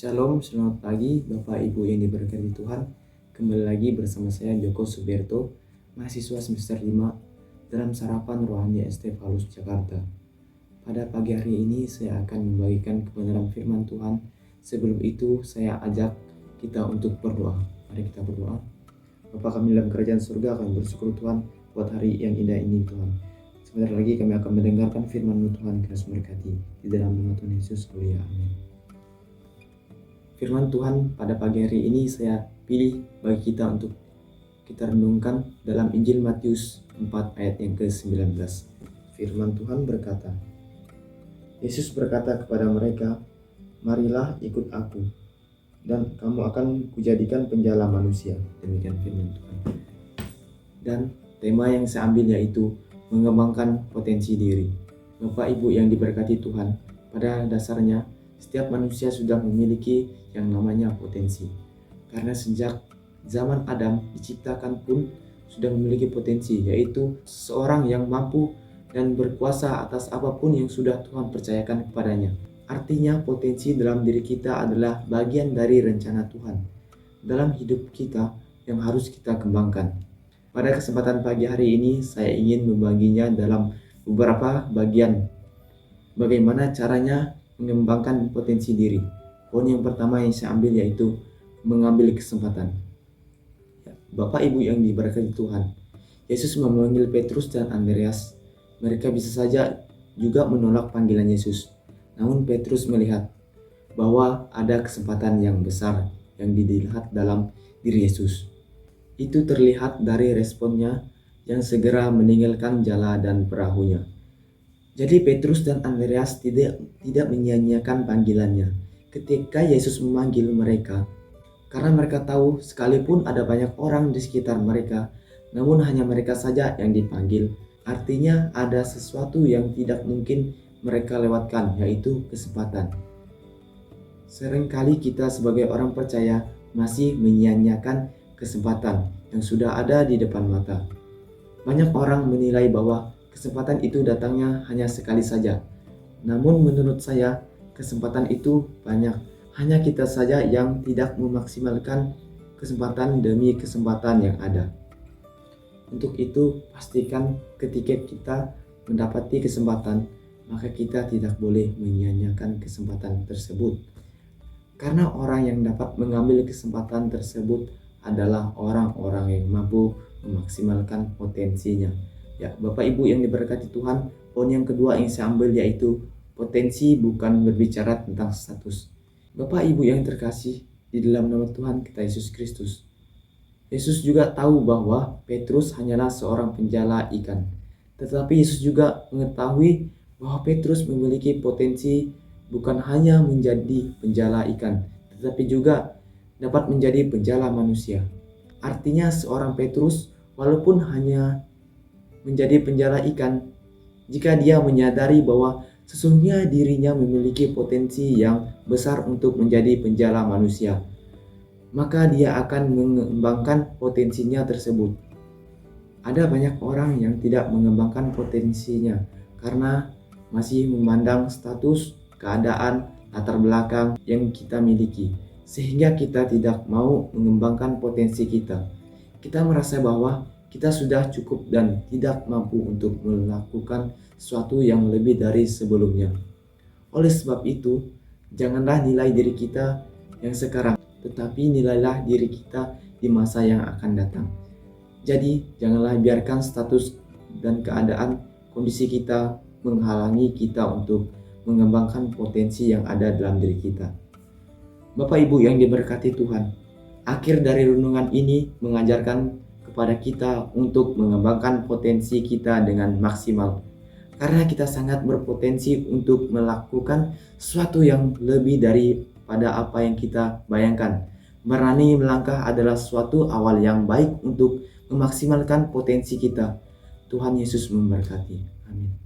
Shalom, selamat pagi Bapak Ibu yang diberkati Tuhan. Kembali lagi bersama saya Joko Suberto, mahasiswa semester 5 dalam sarapan rohani ST Paulus Jakarta. Pada pagi hari ini saya akan membagikan kebenaran firman Tuhan. Sebelum itu saya ajak kita untuk berdoa. Mari kita berdoa. Bapa kami dalam kerajaan surga, kami bersyukur Tuhan buat hari yang indah ini Tuhan. Sebentar lagi kami akan mendengarkan firman-Mu Tuhan, Kristus memberkati. Di dalam nama Tuhan Yesus, haleluya, amin. Firman Tuhan pada pagi hari ini saya pilih bagi kita untuk kita renungkan dalam Injil Matius 4 ayat yang ke-19. Firman Tuhan berkata, Yesus berkata kepada mereka, "Marilah ikut aku, dan kamu akan kujadikan penjala manusia." Demikian firman Tuhan. Dan tema yang saya ambil yaitu mengembangkan potensi diri. Bapak Ibu yang diberkati Tuhan, pada dasarnya setiap manusia sudah memiliki yang namanya potensi. Karena sejak zaman Adam diciptakan pun sudah memiliki potensi, yaitu seorang yang mampu dan berkuasa atas apapun yang sudah Tuhan percayakan kepadanya. Artinya potensi dalam diri kita adalah bagian dari rencana Tuhan dalam hidup kita yang harus kita kembangkan. Pada kesempatan pagi hari ini saya ingin membaginya dalam beberapa bagian. Bagaimana caranya mengembangkan potensi diri. Poin yang pertama yang saya ambil yaitu mengambil kesempatan. Bapak Ibu yang diberkati Tuhan, Yesus memanggil Petrus dan Andreas. Mereka bisa saja juga menolak panggilan Yesus. Namun Petrus melihat bahwa ada kesempatan yang besar yang dilihat dalam diri Yesus. Itu terlihat dari responnya yang segera meninggalkan jala dan perahunya. Jadi Petrus dan Andreas tidak menyia-nyiakan panggilannya ketika Yesus memanggil mereka. Karena mereka tahu sekalipun ada banyak orang di sekitar mereka, namun hanya mereka saja yang dipanggil. Artinya ada sesuatu yang tidak mungkin mereka lewatkan, yaitu kesempatan. Seringkali kita sebagai orang percaya masih menyia-nyiakan kesempatan yang sudah ada di depan mata. Banyak orang menilai bahwa kesempatan itu datangnya hanya sekali saja. Namun menurut saya, kesempatan itu banyak. Hanya kita saja yang tidak memaksimalkan kesempatan demi kesempatan yang ada. Untuk itu, pastikan ketika kita mendapati kesempatan, maka kita tidak boleh menyia-nyiakan kesempatan tersebut. Karena orang yang dapat mengambil kesempatan tersebut adalah orang-orang yang mampu memaksimalkan potensinya. Ya, Bapak Ibu yang diberkati Tuhan, poin yang kedua yang saya ambil yaitu potensi bukan berbicara tentang status. Bapak Ibu yang terkasih di dalam nama Tuhan kita Yesus Kristus. Yesus juga tahu bahwa Petrus hanyalah seorang penjala ikan. Tetapi Yesus juga mengetahui bahwa Petrus memiliki potensi bukan hanya menjadi penjala ikan, tetapi juga dapat menjadi penjala manusia. Artinya seorang Petrus walaupun hanya menjadi penjala ikan, jika dia menyadari bahwa sesungguhnya dirinya memiliki potensi yang besar untuk menjadi penjala manusia, maka dia akan mengembangkan potensinya tersebut. Ada banyak orang yang tidak mengembangkan potensinya karena masih memandang status, keadaan, latar belakang yang kita miliki, sehingga kita tidak mau mengembangkan potensi kita. Kita merasa bahwa kita sudah cukup dan tidak mampu untuk melakukan sesuatu yang lebih dari sebelumnya. Oleh sebab itu, janganlah nilai diri kita yang sekarang, tetapi nilailah diri kita di masa yang akan datang. Jadi, janganlah biarkan status dan keadaan kondisi kita menghalangi kita untuk mengembangkan potensi yang ada dalam diri kita. Bapak Ibu yang diberkati Tuhan, akhir dari renungan ini mengajarkan kepada kita untuk mengembangkan potensi kita dengan maksimal. Karena kita sangat berpotensi untuk melakukan sesuatu yang lebih daripada apa yang kita bayangkan. Berani melangkah adalah suatu awal yang baik untuk memaksimalkan potensi kita. Tuhan Yesus memberkati. Amin.